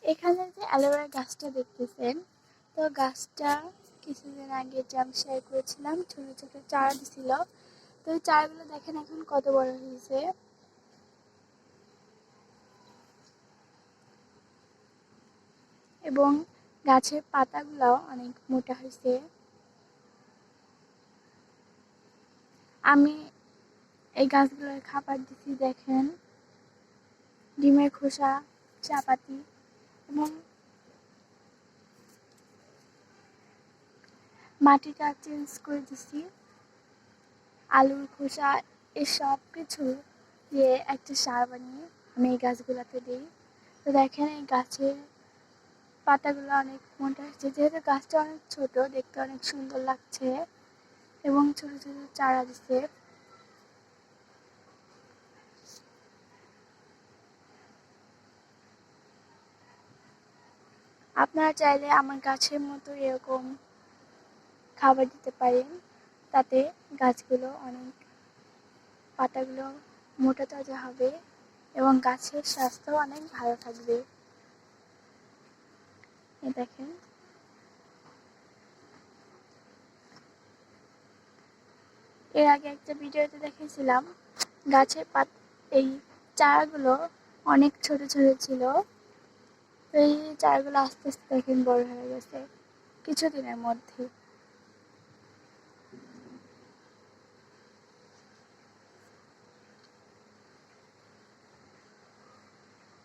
এখানে যে অ্যালোভেরা গাছটা দেখতেছেন, তো গাছটা কিছুদিন আগে যে আমি শেয়ার করেছিলাম, ছোট ছোট চারা দিছিল। তো ওই চারাগুলো দেখেন এখন কত বড় হয়েছে। এবং গাছের পাতাগুলোও অনেক মোটা হয়েছে। আমি এই গাছগুলোর খাবার দিচ্ছি দেখেন, ডিমের খোসা, চাপাতি এবং মাটিটা চেঞ্জ করে দিছি, আলুর খোসা, এসব কিছু দিয়ে একটা সার বানিয়ে আমি এই গাছগুলোতে দিই। তো দেখেন এই গাছের পাতাগুলো অনেক মোটা হচ্ছে, যেহেতু গাছটা অনেক ছোট, দেখতে অনেক সুন্দর লাগছে এবং ছোট ছোট চারা দিচ্ছে। আপনারা চাইলে আমার গাছের মতো এরকম খাবার দিতে পারেন, তাতে গাছগুলো অনেক, পাতাগুলো মোটা তাজা হবে এবং গাছের স্বাস্থ্য অনেক ভালো থাকবে। এই দেখেন, এর আগে একটা ভিডিওতে দেখেছিলাম গাছের এই চারাগুলো অনেক ছোট ছোট ছিল। তো এই চারাগুলো আস্তে আস্তে দেখেন বড় হয়ে গেছে কিছুদিনের মধ্যে।